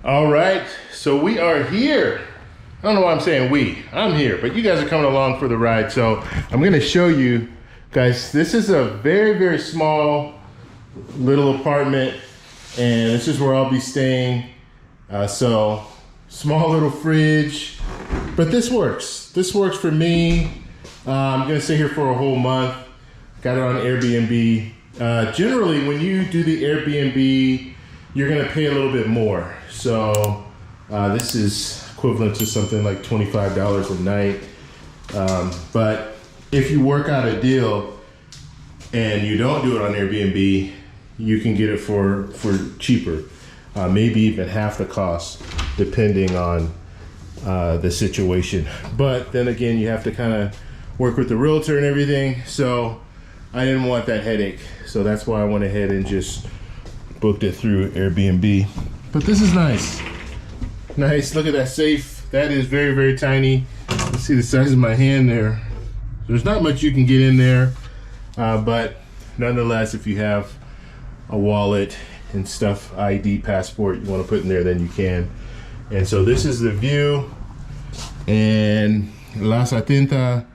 All right, so we are here. I don't know why I'm saying we. I'm here, but you guys are coming along for the ride. So I'm gonna show you guys, this is a very, very small little apartment, and this is where I'll be staying. So small little fridge, but this works. This works for me. I'm gonna stay here for a whole month. Got it on Airbnb. Generally, when you do the Airbnb, you're gonna pay a little bit more. So this is equivalent to something like $25 a night. But if you work out a deal and you don't do it on Airbnb, you can get it for cheaper, maybe even half the cost, depending on the situation. But then again, you have to kind of work with the realtor and everything. So I didn't want that headache. So that's why I went ahead and just booked it through Airbnb. But this is nice. Nice, look at that safe. That is very, very tiny. Let's see the size of my hand there. There's not much you can get in there, but nonetheless, if you have a wallet and stuff, ID, passport, you want to put in there, then you can. And so this is the view, and La Setenta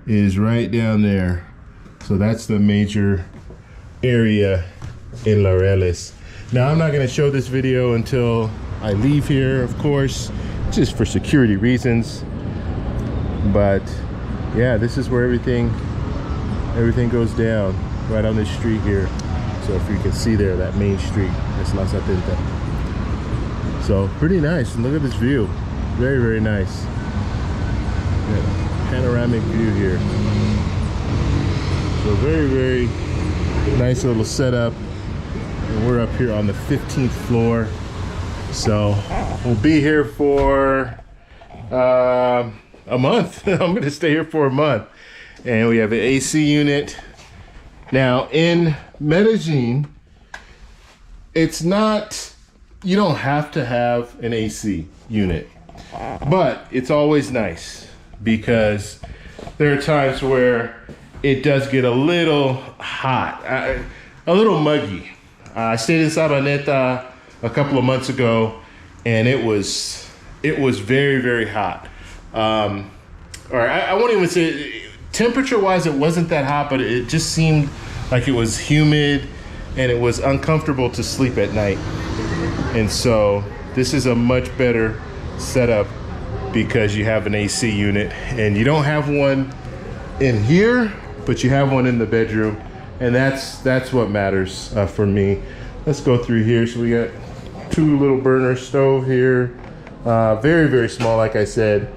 is right down there. So that's the major area in Laureles. Now I'm not going to show this video until I leave here, of course, just for security reasons. But yeah, this is where everything goes down, right on this street here. So if you can see there, that main street, that's La Setenta. So pretty nice. And look at this view, very, very nice. Yeah, panoramic view here. So very, very nice little setup. And we're up here on the 15th floor. So we'll be here for a month. I'm gonna stay here for a month. And we have an AC unit. Now in Medellin, it's not, you don't have to have an AC unit, but it's always nice because there are times where it does get a little hot, a little muggy. I stayed in Sabaneta a couple of months ago, and it was very, very hot. Or I won't even say, temperature-wise, it wasn't that hot, but it just seemed like it was humid, and it was uncomfortable to sleep at night. And so this is a much better setup because you have an AC unit, and you don't have one in here, but you have one in the bedroom, and that's what matters for me. Let's go through here. So we got 2 little burner stove here, very, very small, like I said.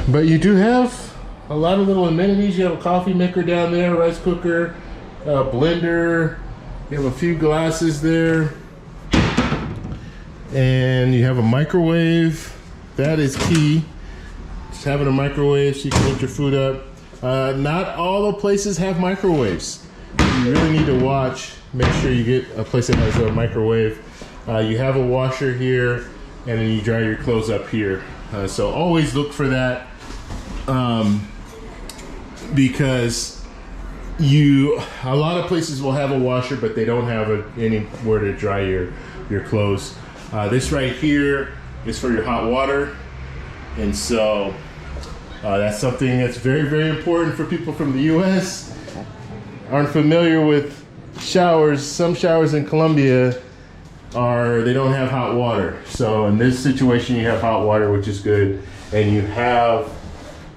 But you do have a lot of little amenities. You have a coffee maker down there, rice cooker, blender. You have a few glasses there, and you have a microwave. That is key. Just having a microwave so you can heat your food up. Not all the places have microwaves. You really need to watch, make sure you get a place that has a microwave. You have a washer here, and then you dry your clothes up here. So always look for that, because a lot of places will have a washer, but they don't have anywhere to dry your clothes. This right here is for your hot water, and so that's something that's very, very important for people from the US. Aren't familiar with showers. Some showers in Colombia they don't have hot water. So in this situation, you have hot water, which is good, and you have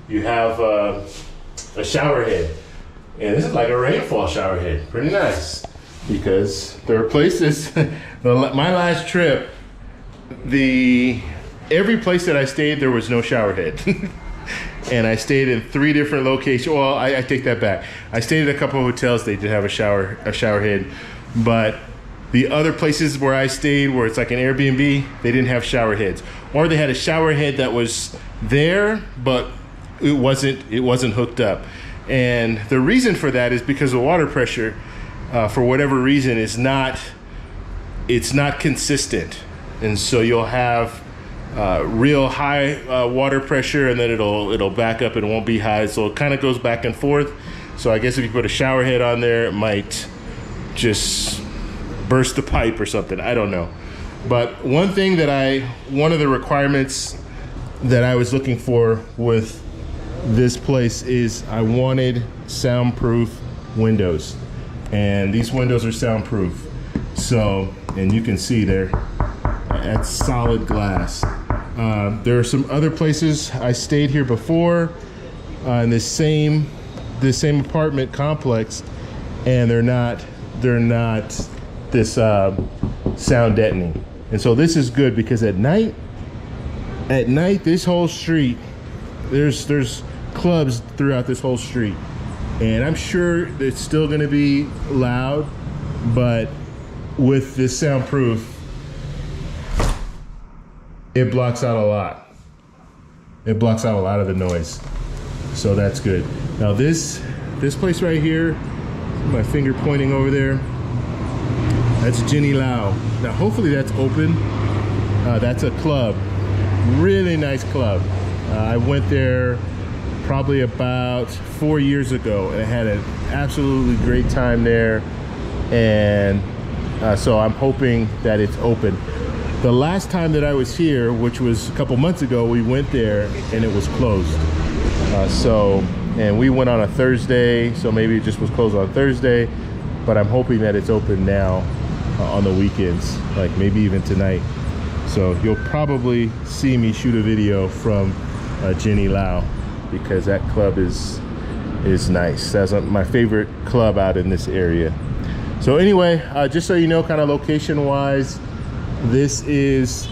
a shower head, and this is like a rainfall shower head. Pretty nice, because there are places. My last trip, every place that I stayed, there was no shower head. And I stayed in 3 different locations. Well, I take that back. I stayed at a couple of hotels. They did have a shower head, but the other places where I stayed, where it's like an Airbnb, they didn't have shower heads, or they had a shower head that was there, but it wasn't hooked up. And the reason for that is because the water pressure, for whatever reason, it's not consistent, and so you'll have real high water pressure, and then it'll back up and it won't be high, so it kind of goes back and forth. So I guess if you put a shower head on there, it might just burst the pipe or something. I don't know. But one of the requirements that I was looking for with this place is I wanted soundproof windows, and these windows are soundproof. So, and you can see that's solid glass. There are some other places I stayed here before in this same apartment complex, and they're not this sound deadening. And so this is good because at night this whole street, there's clubs throughout this whole street, and I'm sure it's still going to be loud, but with this soundproof, it blocks out a lot. It blocks out a lot of the noise, so that's good. Now this place right here, my finger pointing over there, that's Jenny Lau. Now hopefully that's open. That's a club, really nice club. I went there probably about 4 years ago, and I had an absolutely great time there, and so I'm hoping that it's open. The last time that I was here, which was a couple months ago, we went there and it was closed. And we went on a Thursday, so maybe it just was closed on Thursday, but I'm hoping that it's open now on the weekends, like maybe even tonight. So you'll probably see me shoot a video from Jenny Lau, because that club is nice. That's my favorite club out in this area. So anyway, just so you know, kind of location wise, this is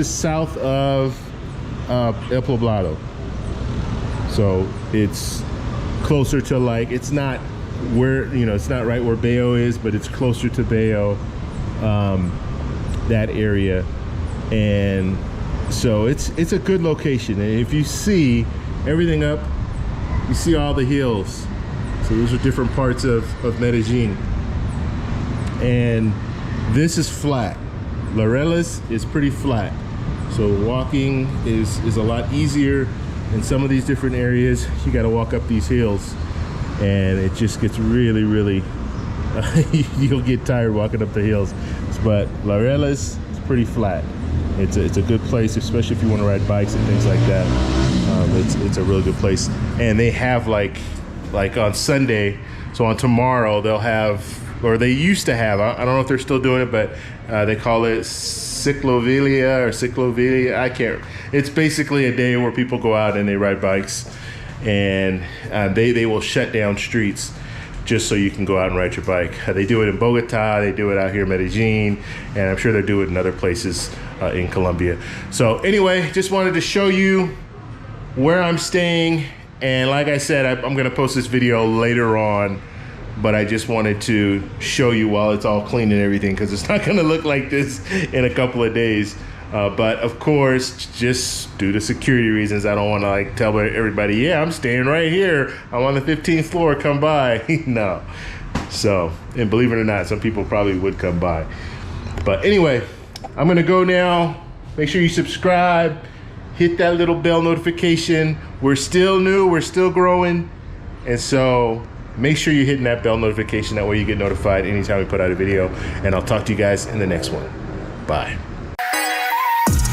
south of El Poblado. So it's closer to, like, it's not where, it's not right where Bayo is, but it's closer to Bayo, that area. And so it's a good location. And if you see everything up, you see all the hills. So those are different parts of Medellin. And this is flat. Laureles is pretty flat. So walking is a lot easier. In some of these different areas, you got to walk up these hills, and it just gets really, really, you'll get tired walking up the hills. But Laureles is pretty flat. It's a good place, especially if you want to ride bikes and things like that. It's a really good place. And they have like on Sunday, so on tomorrow, they'll have, or they used to have, I don't know if they're still doing it, but they call it Ciclovia. I can't. It's basically a day where people go out and they ride bikes, and they will shut down streets just so you can go out and ride your bike. They do it in Bogota, they do it out here in Medellin, and I'm sure they do it in other places in Colombia. So anyway, just wanted to show you where I'm staying, and like I said, I'm gonna post this video later on, but I just wanted to show you while it's all clean and everything, because it's not gonna look like this in a couple of days. But of course, just due to security reasons, I don't want to like tell everybody, yeah, I'm staying right here, I'm on the 15th floor, come by. No. So, and believe it or not, some people probably would come by. But anyway, I'm gonna go now. Make sure you subscribe, hit that little bell notification. We're still new, we're still growing, and so make sure you're hitting that bell notification. That way you get notified anytime we put out a video, and I'll talk to you guys in the next one. Bye.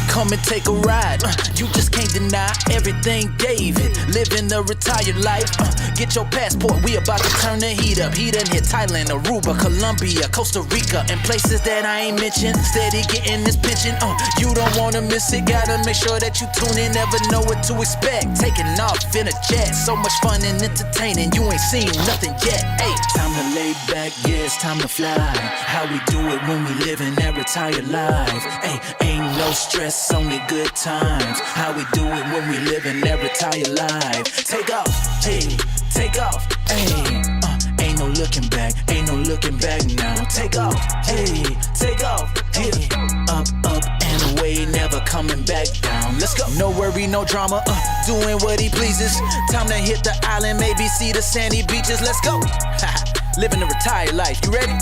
Come and take a ride. You just can't deny everything David. Living a retired life. Get your passport, we about to turn the heat up. He done hit Thailand, Aruba, Colombia, Costa Rica, and places that I ain't mentioned. Steady getting this pension. You don't wanna miss it. Gotta make sure that you tune in. Never know what to expect. Taking off in a jet. So much fun and entertaining. You ain't seen nothing yet. Hey, time to lay back. Yeah, it's time to fly. How we do it when we living that retired life. Hey, ain't no stress. Only good times. How we do it when we living that retired life. Take off, hey, take off, hey. Ain't no looking back, ain't no looking back now. Take off, hey, take off, yeah. Up, and away, never coming back down. Let's go. No worry, no drama. Doing what he pleases. Time to hit the island, maybe see the sandy beaches. Let's go. Living a retired life. You ready?